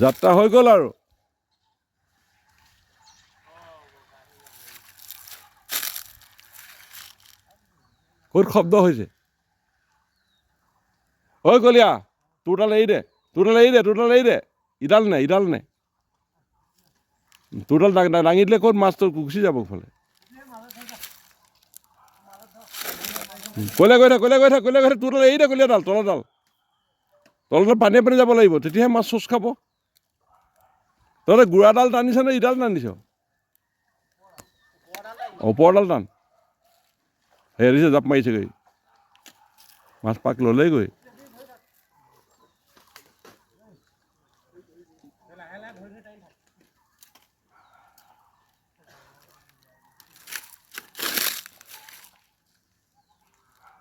যাত্ৰা হৈ গ'ল আৰু ক'ত শব্দ হৈছে ঐ কলীয়া তোৰডাল এৰি দে ইডাল নে তোৰডাল দাঙি দিলে ক'ত মাছটো গুচি যাব ফালে কলীয়া গৈ থাক তোৰডাল এৰি দে কলীয়াডাল তলডাল পানীয়ে যাব লাগিব তেতিয়াহে মাছ চোচ খাব তহঁতে গুড়াডাল টানিছ নে ইডাল টানিছ ওপৰডাল টান হেৰিছে জাপ মাৰিছেগৈ মাছ পাক ল'লেগৈ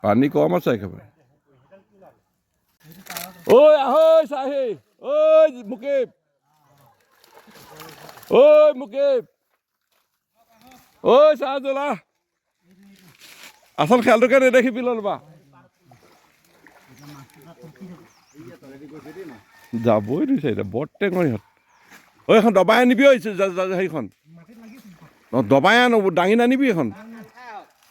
পানী কম আছে একেবাৰে ঐ আহৈ চাহি ঐ মুকেশ ঐ চাহ জ্বলা আচল খেয়ালটোকে নেদেখিবি ল'বা যাবই দিছে এতিয়া বৰ টেঙৰ ইহঁত ঐ এখন দবাই আনিবি সেইখন দবাই আনো দাঙি নানিবি এখন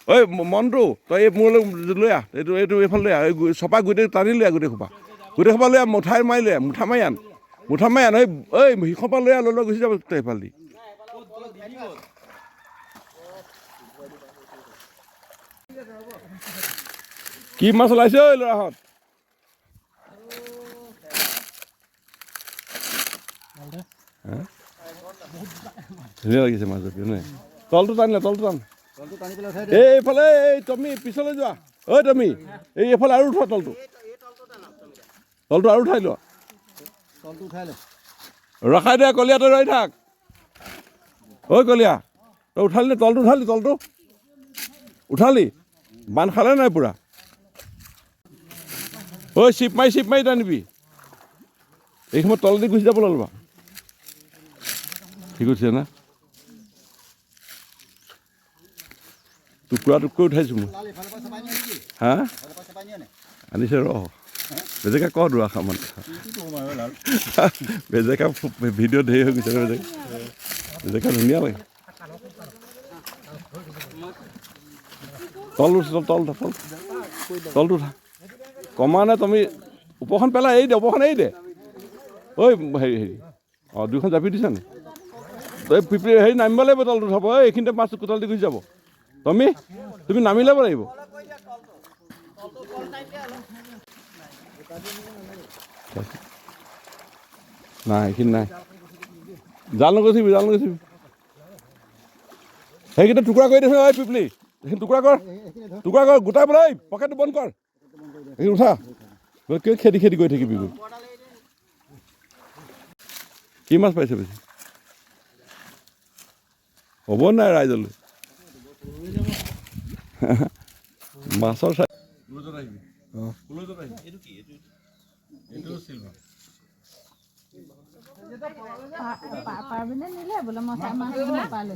ঐ মনটো তই এই মোৰলৈ লৈ আহ এইটো এইফালে লৈ আহ চপা গোটেই টানি লৈ আহ গোটেই সোপা লৈ আহ মুঠা মাৰি আন ঐ সিখৰ পৰা লৈ আহ লৈ গুচি যাব তই এইফালে দি কি মাছ ওলাইছে ঐ ল'ৰাহঁত ধুনীয়া লাগিছে মাছ তলটো টান এইফালে এই তুমি পিছলৈ যোৱা ঐ তুমি এইফালে আৰু উঠোৱা তলটো আৰু উঠাই লোৱা ৰখাই দে কলীয়া তই ৰৈ থাক ঐ কলীয়া তই উঠালি নে তলটো উঠালি বান্ধ খালে নাই পুৰা ঐ চিপ মাৰি টানিবি এই সময়ত তলেদি গুচি যাব ল'বা ঠিক আছে না টুকুৰা উঠাইছোঁ মই হা আনিছে বেজেকা ক দুআষাৰমান বেজেকা ভিডিঅ' ধেৰ হৈ গৈছে বেজেকা ধুনীয়া লাগে তলটো উঠা কমা নে তুমি ওপৰখন পেলাই এৰি দে ঐ হেৰি অঁ দুইখন জাপি দিছা নে তই হেৰি নামিব লাগিব তলটো উঠাব এইখিনিতে মাছটো কোটাল দি গুচি যাব তুমি নামি ল'ব লাগিব নাই এইখিনি নাই জাল নগচিবি সেইকেইটা টুকুৰা কৰি দিছে ঐ পিপলি সেইখিনি টুকুৰা কৰ গোটাই বোলে পকেটটো বন্ধ কৰ এইখিনি উঠা খেদি গৈ থাকিবি কি মাছ পাইছে বেছি হ'ব নাই ৰাইজলৈ মাছৰ চাই পাৰবিনে নিলে বলে মশাই মাছ পালে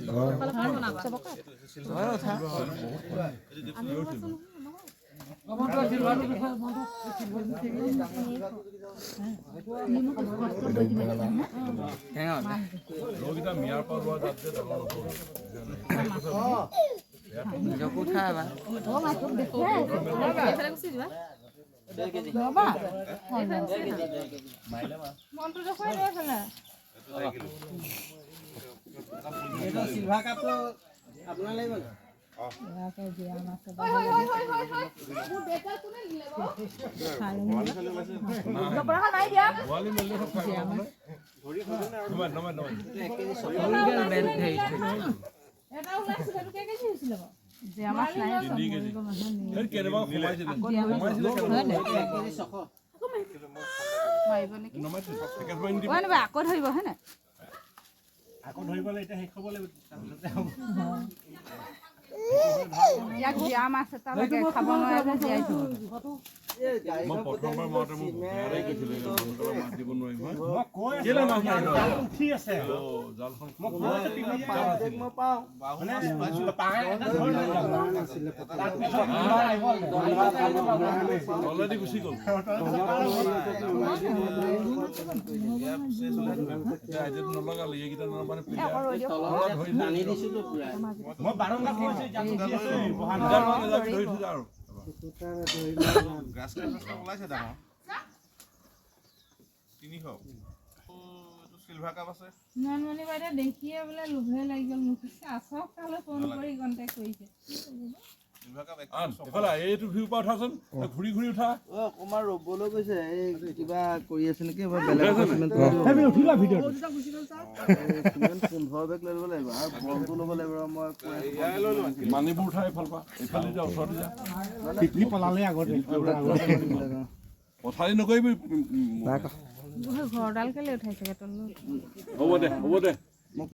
সিলভাৰ কাপটো আপোনাৰ লাগিব আকৌ ধৰিব হয় নাই আকৌ ধৰিবলৈ এতিয়া শেষ হ'ব লাগিব ইয়াক জীয়া মাছ এটা লাগে খাব নোৱাৰে জীয়াই থৈ মই প্ৰথমবাৰ মাতে মোক বেয়াই কৈছিলে মাছ দিব নোৱাৰিম উঠি আছে জালখন মই পাওঁ অলৰেডি গুচি গ'ল আইডিয়াটো নলগালি এইকেইটা মানে টানি দিছোতো পুৰা মই বাৰংবাৰ কৈছো জানো উঠি আছে ধৰি থৈ যা আৰু গ্ৰাছ কাপ ওলাইছে ডাঙৰ 300 এইটো চিলভাৰ কাপ আছে ননমণি বাইদেউ দেখিয়ে বোলে লোভে লাগি গ'ল মোক আচক কালে ফোন কৰি কণ্টেক্ট কৰিছে চিলভাৰ কাপ এইফালে এইটো ভিউ পৰা উঠাচোন ঘূৰি ঘূৰি উঠা অকমান ৰ'বলৈ গৈছে এই কিবা কৰি আছে নেকি বেলেগ চিমেণ্ট উঠিলা ভিডিঅ' 15 বেগ লৈ ল'ব লাগিব আৰু বলটো ল'ব লাগিব মই মানিবোৰ উঠা এইফালৰ পৰা এইফালে যা ওচৰতে যা পিকনি পলালে আগতে পথাৰি নকৰিবি ঘৰডাল কেলে উঠাইছে তলত হ'ব দে